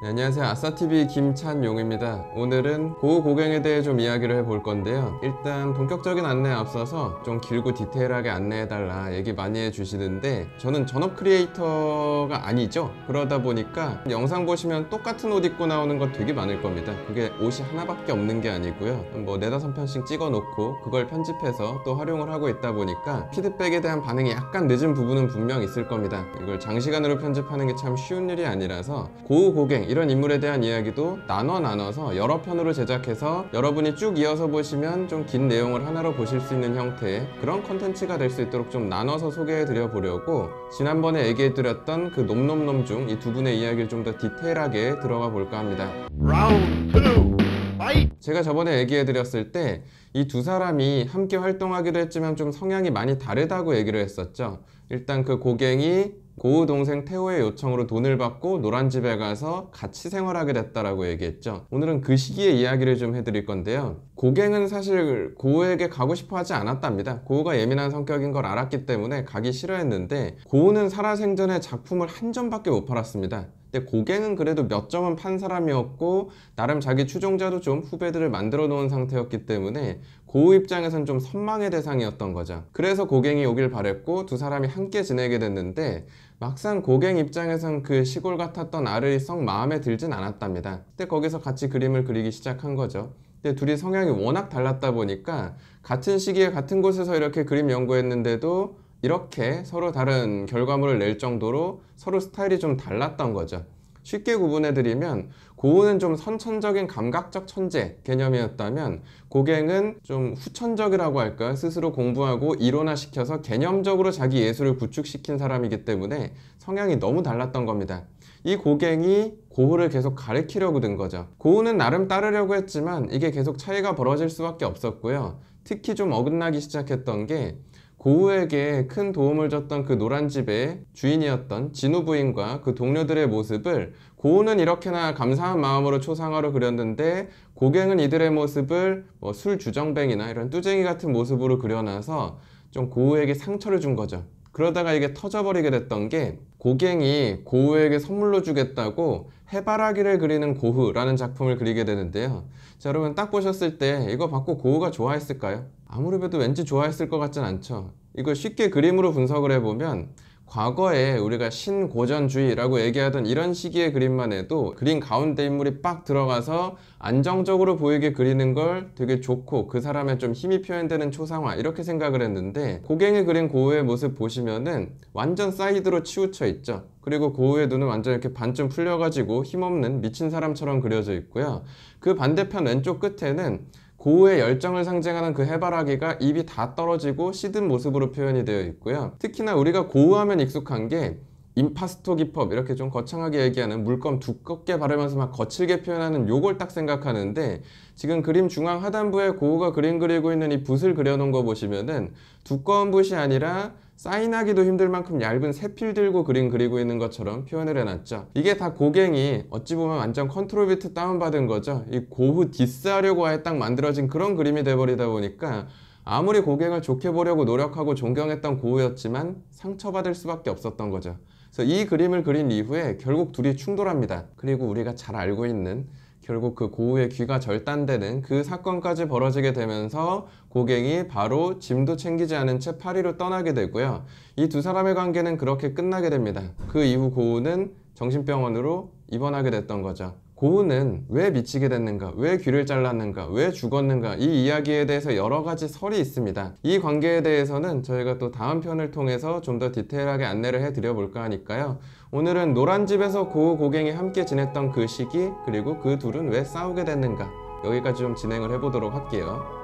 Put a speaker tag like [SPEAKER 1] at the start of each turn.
[SPEAKER 1] 네, 안녕하세요. 아싸TV 김찬용입니다. 오늘은 고우 고갱에 대해 좀 이야기를 해볼 건데요. 일단 본격적인 안내에 앞서서 좀 길고 디테일하게 안내해달라 얘기 많이 해주시는데, 저는 전업 크리에이터가 아니죠. 그러다 보니까 영상 보시면 똑같은 옷 입고 나오는 거 되게 많을 겁니다. 그게 옷이 하나밖에 없는 게 아니고요. 뭐 4~5편씩 찍어 놓고 그걸 편집해서 또 활용을 하고 있다 보니까 피드백에 대한 반응이 약간 늦은 부분은 분명 있을 겁니다. 이걸 장시간으로 편집하는 게 참 쉬운 일이 아니라서 고우 고갱 이런 인물에 대한 이야기도 나눠서 여러 편으로 제작해서 여러분이 쭉 이어서 보시면 좀 긴 내용을 하나로 보실 수 있는 형태의 그런 컨텐츠가 될 수 있도록 좀 나눠서 소개해 드려 보려고, 지난번에 얘기해 드렸던 그 놈놈놈 중 이 두 분의 이야기를 좀 더 디테일하게 들어가 볼까 합니다. 제가 저번에 얘기해 드렸을 때 이 두 사람이 함께 활동하기도 했지만 좀 성향이 많이 다르다고 얘기를 했었죠. 일단 그 고갱이 고우 동생 태호의 요청으로 돈을 받고 노란집에 가서 같이 생활하게 됐다라고 얘기했죠. 오늘은 그 시기의 이야기를 좀 해드릴 건데요. 고갱은 사실 고우에게 가고 싶어 하지 않았답니다. 고우가 예민한 성격인 걸 알았기 때문에 가기 싫어했는데, 고우는 살아생전에 작품을 한 점밖에 못 팔았습니다. 근데 고갱은 그래도 몇 점은 판 사람이었고 나름 자기 추종자도 좀 후배들을 만들어 놓은 상태였기 때문에 고우 입장에선 좀 선망의 대상이었던 거죠. 그래서 고갱이 오길 바랬고 두 사람이 함께 지내게 됐는데, 막상 고갱 입장에선 그 시골 같았던 아르이 썩 마음에 들진 않았답니다. 근데 거기서 같이 그림을 그리기 시작한 거죠. 근데 둘이 성향이 워낙 달랐다 보니까 같은 시기에 같은 곳에서 이렇게 그림 연구했는데도 이렇게 서로 다른 결과물을 낼 정도로 서로 스타일이 좀 달랐던 거죠. 쉽게 구분해드리면 고우는 좀 선천적인 감각적 천재 개념이었다면, 고갱은 좀 후천적이라고 할까요? 스스로 공부하고 이론화시켜서 개념적으로 자기 예술을 구축시킨 사람이기 때문에 성향이 너무 달랐던 겁니다. 이 고갱이 고우를 계속 가르치려고 든 거죠. 고우는 나름 따르려고 했지만 이게 계속 차이가 벌어질 수밖에 없었고요. 특히 좀 어긋나기 시작했던 게, 고우에게 큰 도움을 줬던 그 노란집의 주인이었던 진우 부인과 그 동료들의 모습을 고우는 이렇게나 감사한 마음으로 초상화로 그렸는데, 고갱은 이들의 모습을 뭐 술주정뱅이나 이런 뚜쟁이 같은 모습으로 그려놔서 좀 고우에게 상처를 준 거죠. 그러다가 이게 터져버리게 됐던 게, 고갱이 고우에게 선물로 주겠다고 해바라기를 그리는 고흐라는 작품을 그리게 되는데요. 자, 여러분 딱 보셨을 때 이거 받고 고우가 좋아했을까요? 아무리 봐도 왠지 좋아했을 것 같진 않죠. 이걸 쉽게 그림으로 분석을 해보면, 과거에 우리가 신고전주의라고 얘기하던 이런 시기의 그림만 해도 그림 가운데 인물이 빡 들어가서 안정적으로 보이게 그리는 걸 되게 좋고 그 사람의 좀 힘이 표현되는 초상화 이렇게 생각을 했는데, 고갱이 그린 고우의 모습 보시면은 완전 사이드로 치우쳐 있죠. 그리고 고우의 눈은 완전 이렇게 반쯤 풀려가지고 힘없는 미친 사람처럼 그려져 있고요. 그 반대편 왼쪽 끝에는 고우의 열정을 상징하는 그 해바라기가 입이 다 떨어지고 시든 모습으로 표현이 되어 있고요. 특히나 우리가 고우하면 익숙한 게 임파스토 기법, 이렇게 좀 거창하게 얘기하는 물감 두껍게 바르면서 막 거칠게 표현하는 요걸 딱 생각하는데, 지금 그림 중앙 하단부에 고우가 그림 그리고 있는 이 붓을 그려놓은 거 보시면은 두꺼운 붓이 아니라 사인하기도 힘들 만큼 얇은 세필 들고 그림 그리고 있는 것처럼 표현을 해놨죠. 이게 다 고갱이 어찌 보면 완전 컨트롤 비트 다운받은 거죠. 이 고흐 디스하려고 아예 딱 만들어진 그런 그림이 돼버리다 보니까 아무리 고갱을 좋게 보려고 노력하고 존경했던 고흐였지만 상처받을 수밖에 없었던 거죠. 그래서 이 그림을 그린 이후에 결국 둘이 충돌합니다. 그리고 우리가 잘 알고 있는 결국 그 고우의 귀가 절단되는 그 사건까지 벌어지게 되면서 고갱이 바로 짐도 챙기지 않은 채 파리로 떠나게 되고요. 이 두 사람의 관계는 그렇게 끝나게 됩니다. 그 이후 고우는 정신병원으로 입원하게 됐던 거죠. 고우는 왜 미치게 됐는가, 왜 귀를 잘랐는가, 왜 죽었는가, 이 이야기에 대해서 여러 가지 설이 있습니다. 이 관계에 대해서는 저희가 또 다음 편을 통해서 좀 더 디테일하게 안내를 해드려 볼까 하니까요. 오늘은 노란집에서 고우 고갱이 함께 지냈던 그 시기, 그리고 그 둘은 왜 싸우게 됐는가, 여기까지 좀 진행을 해보도록 할게요.